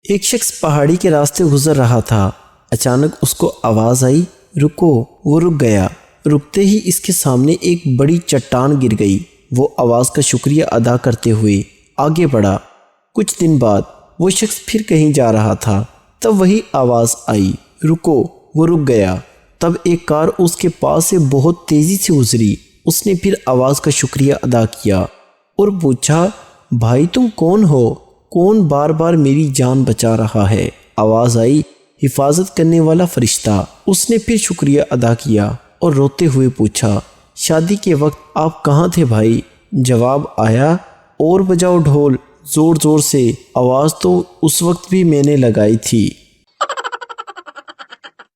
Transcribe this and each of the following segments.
ایک شخص پہاڑی کے راستے گزر رہا تھا۔ اچانک اس کو آواز آئی، رکو۔ وہ رک گیا۔ رکتے ہی اس کے سامنے ایک بڑی چٹان گر گئی۔ وہ آواز کا شکریہ ادا کرتے ہوئے آگے بڑھا۔ کچھ دن بعد وہ شخص پھر کہیں جا رہا تھا، تب وہی آواز آئی، رکو۔ وہ رک گیا۔ تب ایک کار اس کے پاس سے بہت تیزی سے گزری۔ اس نے پھر آواز کا شکریہ ادا کیا اور پوچھا، بھائی تم کون ہو؟ کون بار بار میری جان بچا رہا ہے؟ آواز آئی، حفاظت کرنے والا فرشتہ۔ اس نے پھر شکریہ ادا کیا اور روتے ہوئے پوچھا، شادی کے وقت آپ کہاں تھے بھائی؟ جواب آیا، اور بجاؤ ڈھول زور زور سے، آواز تو اس وقت بھی میں نے لگائی تھی۔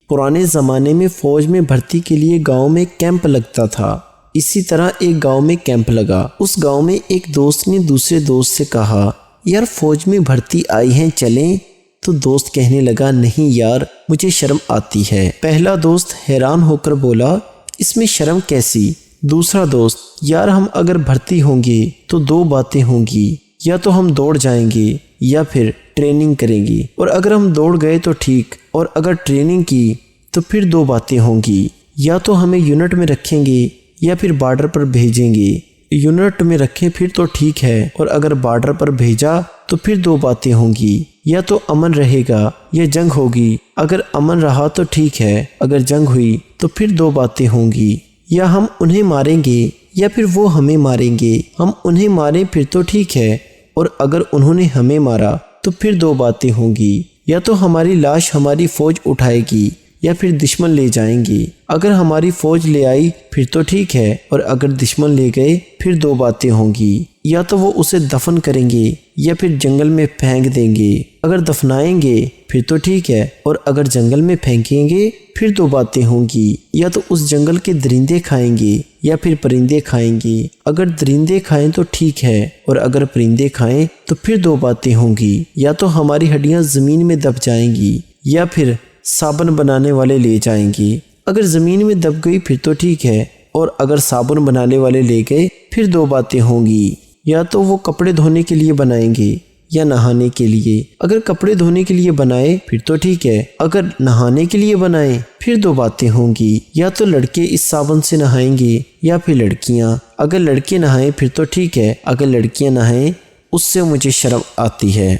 پرانے زمانے میں فوج میں بھرتی کے لیے گاؤں میں کیمپ لگتا تھا۔ اسی طرح ایک گاؤں میں کیمپ لگا۔ اس گاؤں میں ایک دوست نے دوسرے دوست سے کہا، یار فوج میں بھرتی آئی ہیں، چلیں؟ تو دوست کہنے لگا، نہیں یار مجھے شرم آتی ہے۔ پہلا دوست حیران ہو کر بولا، اس میں شرم کیسی؟ دوسرا دوست، یار ہم اگر بھرتی ہوں گے تو دو باتیں ہوں گی، یا تو ہم دوڑ جائیں گے یا پھر ٹریننگ کریں گے، اور اگر ہم دوڑ گئے تو ٹھیک، اور اگر ٹریننگ کی تو پھر دو باتیں ہوں گی، یا تو ہمیں یونٹ میں رکھیں گے یا پھر بارڈر پر بھیجیں گے۔ یونٹ میں رکھیں پھر تو ٹھیک ہے، اور اگر بارڈر پر بھیجا تو پھر دو باتیں ہوں گی، یا تو امن رہے گا یا جنگ ہوگی۔ اگر امن رہا تو ٹھیک ہے، اگر جنگ ہوئی تو پھر دو باتیں ہوں گی، یا ہم انہیں ماریں گے یا پھر وہ ہمیں ماریں گے۔ ہم انہیں ماریں پھر تو ٹھیک ہے، اور اگر انہوں نے ہمیں مارا تو پھر دو باتیں ہوں گی، یا تو ہماری لاش ہماری فوج اٹھائے گی یا پھر دشمن لے جائیں گے۔ اگر ہماری فوج لے آئی پھر تو ٹھیک ہے، اور اگر دشمن لے گئے پھر دو باتیں ہوں گی، یا تو وہ اسے دفن کریں گے یا پھر جنگل میں پھینک دیں گے۔ اگر دفنائیں گے پھر تو ٹھیک ہے، اور اگر جنگل میں پھینکیں گے پھر دو باتیں ہوں گی، یا تو اس جنگل کے درندے کھائیں گے یا پھر پرندے کھائیں گے۔ اگر درندے کھائیں تو ٹھیک ہے، اور اگر پرندے کھائیں تو پھر دو باتیں ہوں گی، یا تو ہماری ہڈیاں زمین میں دب جائیں گی یا پھر صابن بنانے والے لے جائیں گے۔ اگر زمین میں دب گئی پھر تو ٹھیک ہے، اور اگر صابن بنانے والے لے گئے پھر دو باتیں ہوں گی، یا تو وہ کپڑے دھونے کے لیے بنائیں گے یا نہانے کے لیے۔ اگر کپڑے دھونے کے لیے بنائے پھر تو ٹھیک ہے، اگر نہانے کے لیے بنائیں پھر دو باتیں ہوں گی، یا تو لڑکے اس صابن سے نہائیں گے یا پھر لڑکیاں۔ اگر لڑکے نہائیں پھر تو ٹھیک ہے، اگر لڑکیاں نہائیں اس سے مجھے شرم آتی ہے۔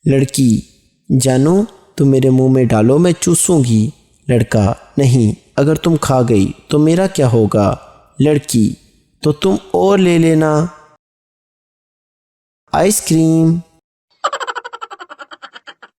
لڑکی، جانو تم میرے منہ میں ڈالو میں چوسوں گی۔ لڑکا، نہیں، اگر تم کھا گئی تو میرا کیا ہوگا؟ لڑکی، تو تم اور لے لینا۔ آئس کریم۔